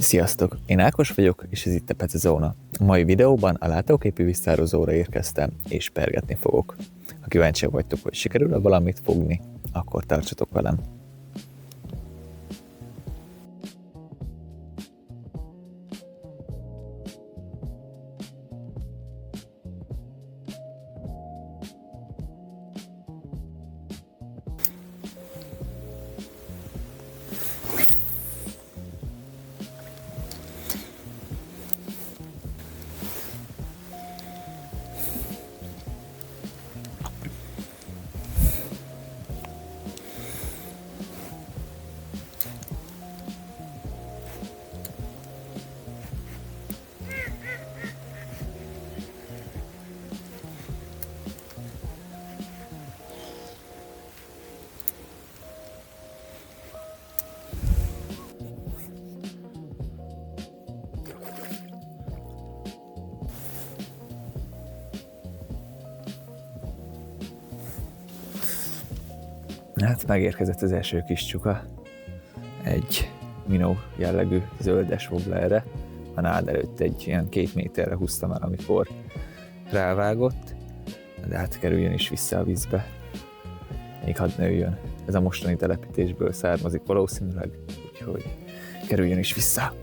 Sziasztok! Én Ákos vagyok, és ez itt a Petezóna. A mai videóban a látóképi visszározóra érkeztem, és pergetni fogok. Ha kíváncsiak vagytok, hogy sikerül-e valamit fogni, akkor tartsatok velem. Hát megérkezett az első kis csuka, egy minó jellegű zöldes wobblerre. A nád előtt egy ilyen 2 méterre húztam el, amikor rávágott, de hát kerüljön is vissza a vízbe. Még hadd nőjön. Ez a mostani telepítésből származik valószínűleg, úgyhogy kerüljön is vissza.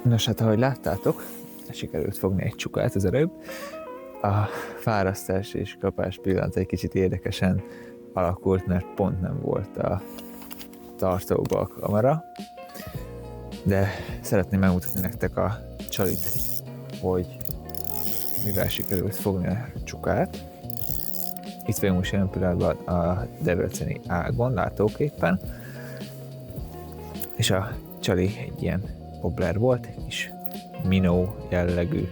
Nos, hát ahogy láttátok, sikerült fogni egy csukát az előbb. A fárasztás és kapás pillanat egy kicsit érdekesen alakult, mert pont nem volt a tartóba a kamera. De szeretném megmutatni nektek a csalit, hogy mivel sikerült fogni a csukát. Itt vagyunk most jelen pillanatban a debreceni ágon, látóképpen. És a csali egy ilyen wobbler volt, és minó jellegű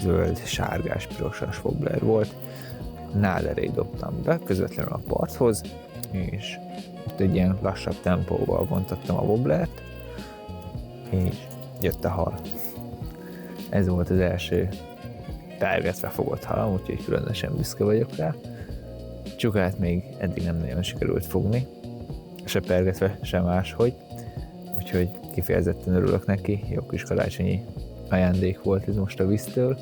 zöld, sárgás, pirosas wobbler volt. Nád elé dobtam be, közvetlenül a parthoz, és ott egy ilyen lassabb tempóval vontattam a wobblert, és jött a hal. Ez volt az első pergetve fogott halam, úgyhogy különösen büszke vagyok rá. Csukát még eddig nem nagyon sikerült fogni, se pergetve, se máshogy, úgyhogy kifejezetten örülök neki, jó kis karácsonyi ajándék volt ez most a víztől.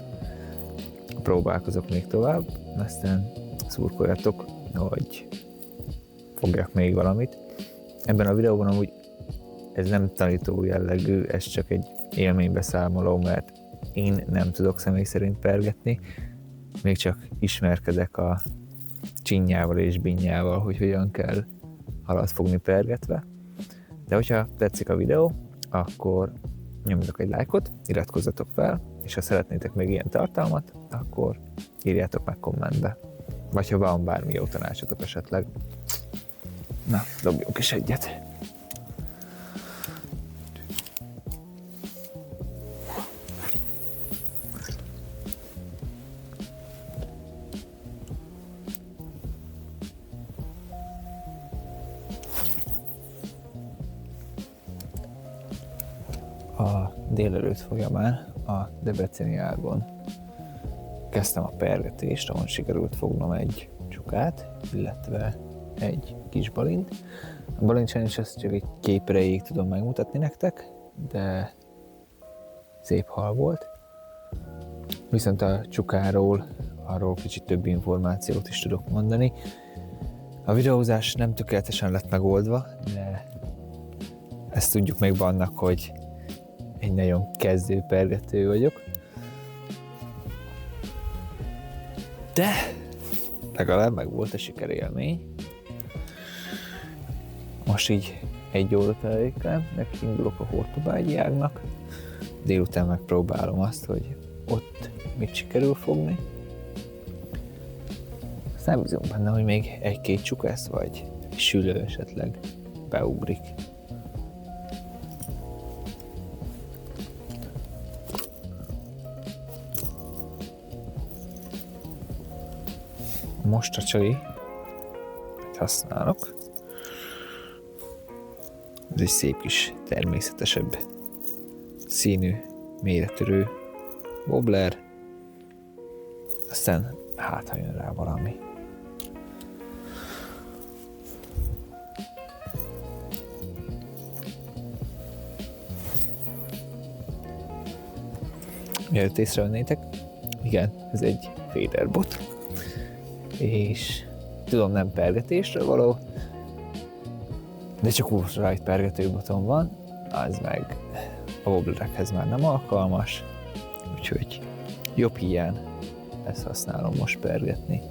Próbálkozok még tovább, aztán szurkoljatok, hogy fogjak még valamit. Ebben a videóban amúgy ez nem tanító jellegű, ez csak egy élménybeszámoló, mert én nem tudok személy szerint pergetni, még csak ismerkedek a csinyával és binnyával, hogy hogyan kell halat fogni pergetve. De hogyha tetszik a videó, akkor nyomjatok egy lájkot, iratkozzatok fel, és ha szeretnétek még ilyen tartalmat, akkor írjátok meg kommentbe. Vagy ha van bármi jó tanácsotok esetleg. Na, dobjunk is egyet. A délelőtt folyamán a debreceni ágon kezdtem a pergetést, ahol sikerült fognom egy csukát, illetve egy kis balint. A balint sajnos ezt csak egy képreig tudom megmutatni nektek, de szép hal volt. Viszont a csukáról, arról kicsit több információt is tudok mondani. A videózás nem tökéletesen lett megoldva, de ezt tudjuk még annak, hogy egy nagyon kezdő pergető vagyok. De legalább meg volt a sikerélmény. Most így 1 óra teléken indulok a Hortobágyi ágnak. Délután megpróbálom azt, hogy ott mit sikerül fogni. Aztán bízom benne, hogy még 1-2 csukász vagy sülő esetleg beugrik. Most a csali használok. Ez egy szép kis természetesebb színű, méretörő wobbler. Aztán hát, ha jön rá valami. Mielőtt észrevennétek, igen, ez egy féderbot. És tudom, nem pergetésre való, de csak ultralight pergetőboton van, az meg a wobblerekhez már nem alkalmas, úgyhogy jobb hiány ezt használom most pergetni.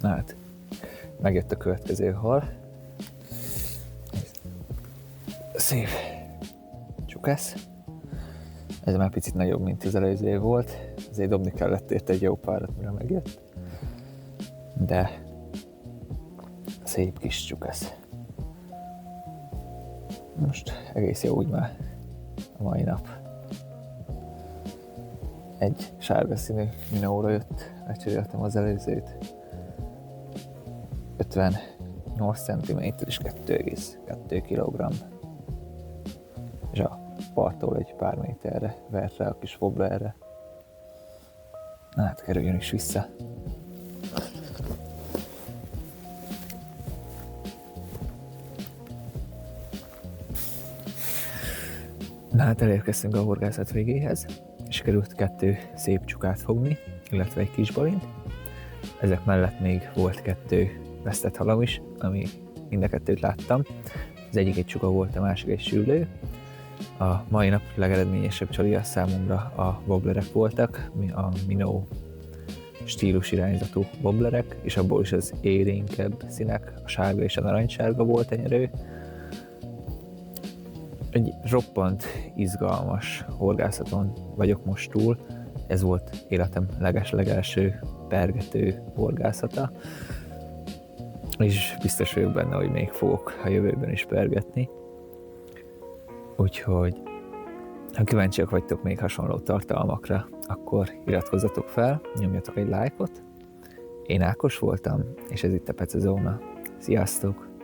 Na hát, megjött a következő hal. Szép csukász. Ez már picit nagyobb, mint az előző volt. Azért dobni kellett érte egy jó párat, mire megjött. De szép kis csukász. Most egész jó úgy már a mai nap. Egy sárga színű minóra jött, lecseréltem az előzőt. 58 cm és 2,2 kg. És a parttól egy pár méterre vert rá a kis wobblerre. Na hát kerüljön is vissza. Na hát elérkeztünk a horgászat végéhez, és került 2 szép csukát fogni, illetve egy kis balint. Ezek mellett még volt 2 vesztett halam is, ami mind a 2-t láttam. Az egyik egy csuka volt, a másik egy süllő. A mai nap legeredményesebb csalija számomra a wobblerek voltak, a minnow stílus irányzatú wobblerek, és abból is az élénkebb színek, a sárga és a narancssárga volt a nyerő. Egy roppant izgalmas horgászaton vagyok most túl. Ez volt életem leges-legelső pergető horgászata. És biztos vagyok benne, hogy még fogok a jövőben is pergetni. Úgyhogy, ha kíváncsiak vagytok még hasonló tartalmakra, akkor iratkozzatok fel, nyomjatok egy lájkot. Én Ákos voltam, és ez itt a Pecezóna. Sziasztok!